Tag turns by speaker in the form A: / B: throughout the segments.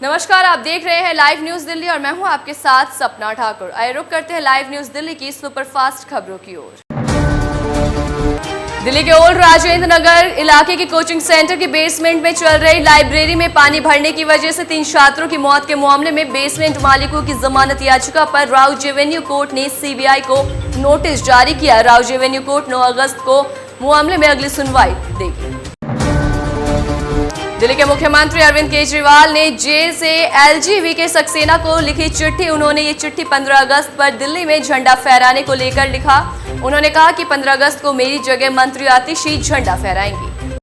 A: नमस्कार, आप देख रहे हैं लाइव न्यूज दिल्ली और मैं हूं आपके साथ सपना ठाकुर। आइए रुक करते हैं लाइव न्यूज दिल्ली की सुपरफास्ट खबरों की ओर। दिल्ली के ओल्ड राजेंद्र नगर इलाके के कोचिंग सेंटर के बेसमेंट में चल रही लाइब्रेरी में पानी भरने की वजह से 3 छात्रों की मौत के मामले में बेसमेंट मालिकों की जमानत याचिका पर राउज एवेन्यू कोर्ट ने सीबीआई को नोटिस जारी किया। राउज एवेन्यू कोर्ट 9 अगस्त को मामले में अगली सुनवाई देगी। दिल्ली के मुख्यमंत्री अरविंद केजरीवाल ने जेल से एलजीवी सक्सेना को लिखी चिट्ठी। उन्होंने ये चिट्ठी 15 अगस्त पर दिल्ली में झंडा फहराने को लेकर लिखा। उन्होंने कहा कि 15 अगस्त को मेरी जगह मंत्री आतिशी झंडा फहराएंगी।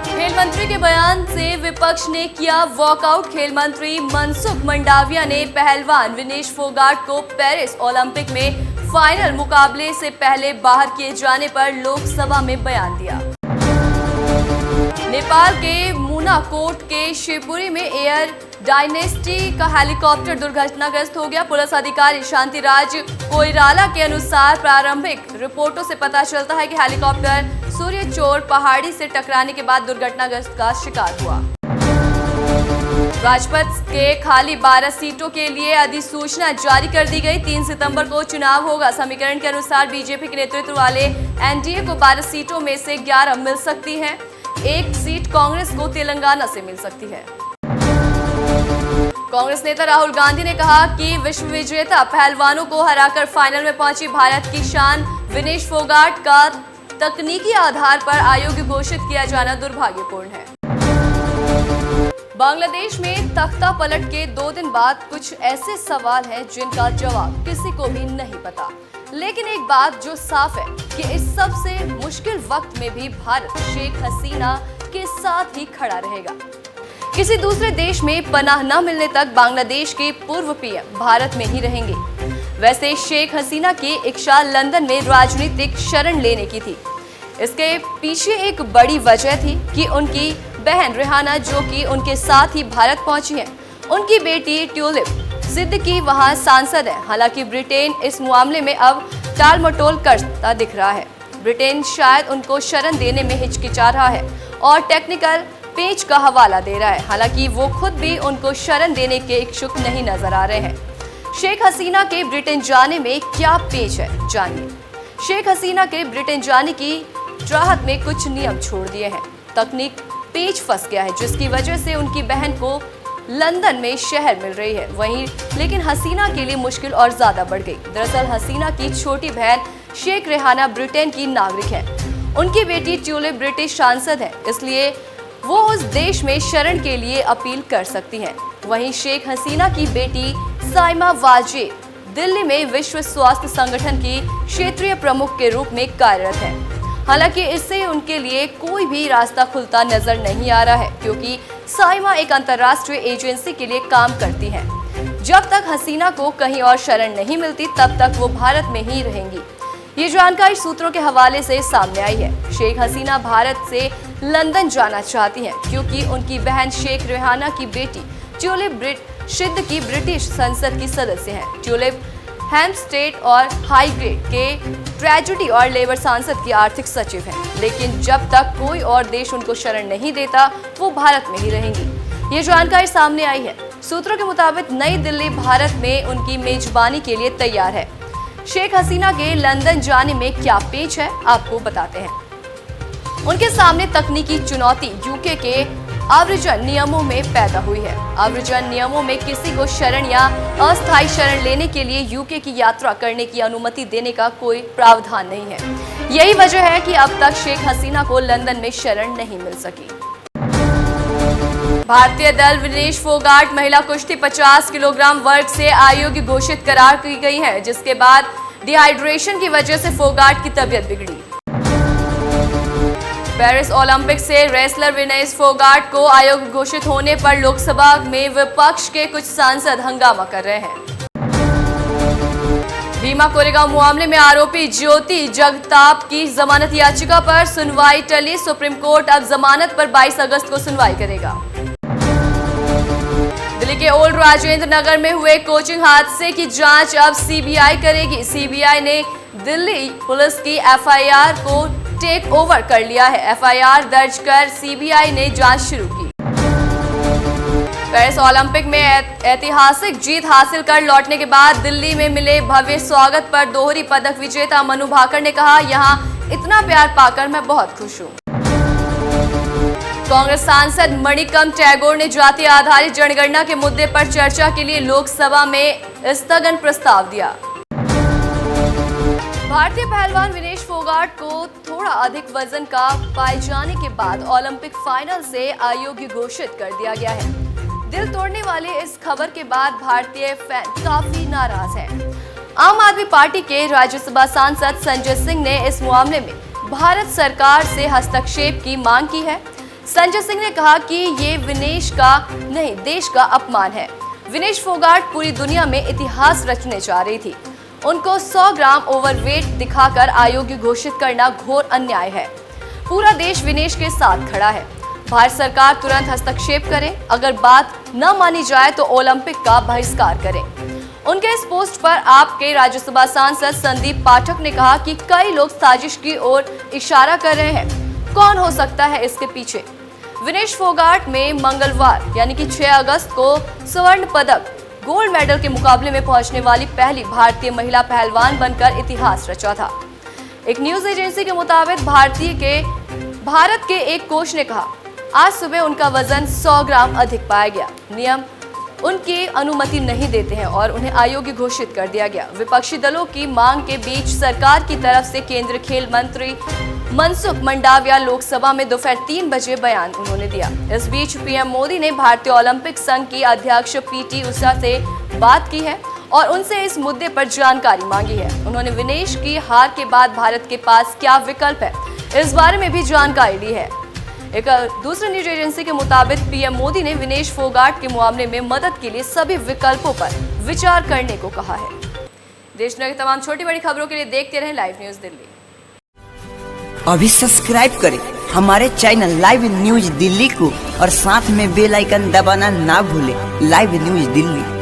A: खेल मंत्री के बयान से विपक्ष ने किया वॉकआउट। खेल मंत्री मनसुख मंडाविया ने पहलवान विनेश फोगाट को पेरिस ओलंपिक में फाइनल मुकाबले से पहले बाहर किए जाने पर लोकसभा में बयान दिया। नेपाल के मुनाकोट के शिवपुरी में एयर डायनेस्टी का हेलीकॉप्टर दुर्घटनाग्रस्त हो गया। पुलिस अधिकारी शांतिराज कोइराला के अनुसार प्रारंभिक रिपोर्टों से पता चलता है कि हेलीकॉप्टर सूर्यचोर पहाड़ी से टकराने के बाद दुर्घटनाग्रस्त का शिकार हुआ। राजपथ के खाली 12 सीटों के लिए अधिसूचना जारी कर दी गई। 3 सितंबर को चुनाव होगा। समीकरण के अनुसार बीजेपी के नेतृत्व वाले एनडीए को 12 सीटों में से 11 मिल सकती है। 1 सीट कांग्रेस को तेलंगाना से मिल सकती है। कांग्रेस नेता राहुल गांधी ने कहा कि विश्व विजेता पहलवानों को हराकर फाइनल में पहुंची भारत की शान विनेश फोगाट का तकनीकी आधार पर अयोग्य घोषित किया जाना दुर्भाग्यपूर्ण है। बांग्लादेश में तख्ता पलट के 2 दिन बाद कुछ ऐसे सवाल हैं जिनका जवाब किसी को भी नहीं पता। लेकिन एक बात जो साफ है कि इस सबसे मुश्किल वक्त में भी भारत शेख हसीना के साथ ही खड़ा रहेगा। किसी दूसरे देश में पनाह न मिलने तक बांग्लादेश के पूर्व पीएम भारत में ही रहेंगे। वैसे शेख हसीना की इच्छा लंदन में राजनीतिक शरण लेने की थी। इसके पीछे एक बड़ी वजह थी कि उनकी बहन रेहाना, जो कि उनके साथ ही भारत पहुंची है, उनकी बेटी ट्यूलिप सिद्दीकी वहां सांसद है। हालांकि ब्रिटेन इस मामले में अब टालमटोल करता दिख रहा है। ब्रिटेन शायद उनको शरण देने में हिचकिचा रहा है और टेक्निकल पेच का हवाला दे रहा है। हालांकि वो खुद भी उनको शरण देने के इच्छुक नहीं नजर आ रहे हैं। शेख हसीना के ब्रिटेन जाने में क्या पेच है, जानिए। शेख हसीना के ब्रिटेन जाने की चाहत में कुछ नियम छोड़ दिए हैं। तकनीक पेच फंस गया है, जिसकी वजह से उनकी बहन को लंदन में शहर मिल रही है। वहीं लेकिन हसीना के लिए मुश्किल और ज्यादा बढ़ गई। दरअसल हसीना की छोटी बहन शेख रेहाना ब्रिटेन की नागरिक है। उनकी बेटी ट्यूलिप ब्रिटिश सांसद है, इसलिए वो उस देश में शरण के लिए अपील कर सकती हैं। वहीं शेख हसीना की बेटी साइमा वाजे दिल्ली में विश्व स्वास्थ्य संगठन की क्षेत्रीय प्रमुख के रूप में कार्यरत है। हालांकि इससे उनके लिए कोई भी रास्ता खुलता नजर नहीं आ रहा है, क्योंकि साइमा एक अंतर्राष्ट्रीय एजेंसी के लिए काम करती हैं। जब तक हसीना को कहीं और शरण नहीं मिलती, तब तक वो भारत में ही रहेंगी। ये जानकारी सूत्रों के हवाले से सामने आई है। शेख हसीना भारत से लंदन जाना चाहती हैं, क्योंकि उनकी बहन शेख रेहाना की बेटी ट्यूलिप सिद्दीकी ब्रिटिश संसद की सदस्य हैं। ट्यूलिप हेम्पस्टेड और हाईग्रेड के ट्रेजेडी और लेबर सांसद की आर्थिक सचिव हैं। लेकिन जब तक कोई और देश उनको शरण नहीं देता, वो भारत में ही रहेंगी। ये जानकारी सामने आई है। सूत्रों के मुताबिक नई दिल्ली भारत में उनकी मेजबानी के लिए तैयार है। शेख हसीना के लंदन जाने में क्या पेच है, आपको बताते हैं। उनके सामने तकनीकी चुनौती यूके के आव्रजन नियमों में पैदा हुई है। आव्रजन नियमों में किसी को शरण या अस्थायी शरण लेने के लिए यूके की यात्रा करने की अनुमति देने का कोई प्रावधान नहीं है। यही वजह है कि अब तक शेख हसीना को लंदन में शरण नहीं मिल सकी। भारतीय दल विनेश फोगाट महिला कुश्ती 50 किलोग्राम वर्ग से अयोग्य घोषित करार की गई है, जिसके बाद डिहाइड्रेशन की वजह से फोगाट की तबीयत बिगड़ी। पेरिस ओलंपिक से रेसलर विनेश फोगाट को अयोग्य घोषित होने पर लोकसभा में विपक्ष के कुछ सांसद हंगामा कर रहे हैं। भीमा कोरेगांव मामले में आरोपी ज्योति जगताप की जमानत याचिका पर सुनवाई टली। सुप्रीम कोर्ट अब जमानत पर 22 अगस्त को सुनवाई करेगा। दिल्ली के ओल्ड राजेंद्र नगर में हुए कोचिंग हादसे की जांच अब सीबीआई करेगी। सीबीआई ने दिल्ली पुलिस की एफआईआर को टेक ओवर कर लिया है। एफआईआर दर्ज कर सीबीआई ने जांच शुरू की। पेरिस ओलंपिक में ऐतिहासिक जीत हासिल कर लौटने के बाद दिल्ली में मिले भव्य स्वागत पर दोहरी पदक विजेता मनु भाकर ने कहा, यहाँ इतना प्यार पाकर मैं बहुत खुश हूँ। कांग्रेस सांसद मणिकम टैगोर ने जाति आधारित जनगणना के मुद्दे पर चर्चा के लिए लोकसभा में स्थगन प्रस्ताव दिया। भारतीय पहलवान विनेश फोगाट को थोड़ा अधिक वजन का पाए जाने के बाद ओलंपिक फाइनल से अयोग्य घोषित कर दिया गया है। दिल तोड़ने वाली इस खबर के बाद भारतीय फैन काफी नाराज हैं। आम आदमी पार्टी के राज्यसभा सांसद संजय सिंह ने इस मामले में भारत सरकार से हस्तक्षेप की मांग की है। संजय सिंह ने कहा कि ये विनेश का नहीं, देश का अपमान है। विनेश फोगाट पूरी दुनिया में इतिहास रचने जा रही थी। उनको 100 ग्राम ओवरवेट दिखाकर अयोग्य घोषित करना घोर अन्याय है। पूरा देश विनेश के साथ खड़ा है। भारत सरकार तुरंत हस्तक्षेप करे। अगर बात न मानी जाए तो ओलंपिक का बहिष्कार करें। उनके इस पोस्ट पर आपके राज्यसभा सांसद संदीप पाठक ने कहा कि कई लोग साजिश की ओर इशारा कर रहे हैं। कौन हो सकता है इसके पीछे? विनेश फोगाट में मंगलवार यानी कि 6 अगस्त को स्वर्ण पदक गोल्ड मेडल के मुकाबले में पहुंचने वाली पहली भारतीय महिला पहलवान बनकर इतिहास रचा था। एक न्यूज एजेंसी के मुताबिक भारत के एक कोच ने कहा, आज सुबह उनका वजन 100 ग्राम अधिक पाया गया। नियम उनकी अनुमति नहीं देते हैं और उन्हें अयोग्य घोषित कर दिया गया। विपक्षी दलों की मांग के बीच सरकार की तरफ से केंद्रीय खेल मंत्री मनसुख मंडाविया लोकसभा में दोपहर 3 बजे बयान उन्होंने दिया। इस बीच पीएम मोदी ने भारतीय ओलंपिक संघ की अध्यक्ष पीटी उषा से बात की है और उनसे इस मुद्दे पर जानकारी मांगी है। उन्होंने विनेश की हार के बाद भारत के पास क्या विकल्प है, इस बारे में भी जानकारी दी है। एक दूसरी न्यूज एजेंसी के मुताबिक पीएम मोदी ने विनेश फोगाट के मामले में मदद के लिए सभी विकल्पों पर विचार करने को कहा है। देश दुनिया की तमाम छोटी बड़ी खबरों के लिए देखते रहें लाइव न्यूज दिल्ली।
B: अभी सब्सक्राइब करें हमारे चैनल लाइव न्यूज दिल्ली को और साथ में बेल आइकन दबाना ना भूलें। Live news Delhi.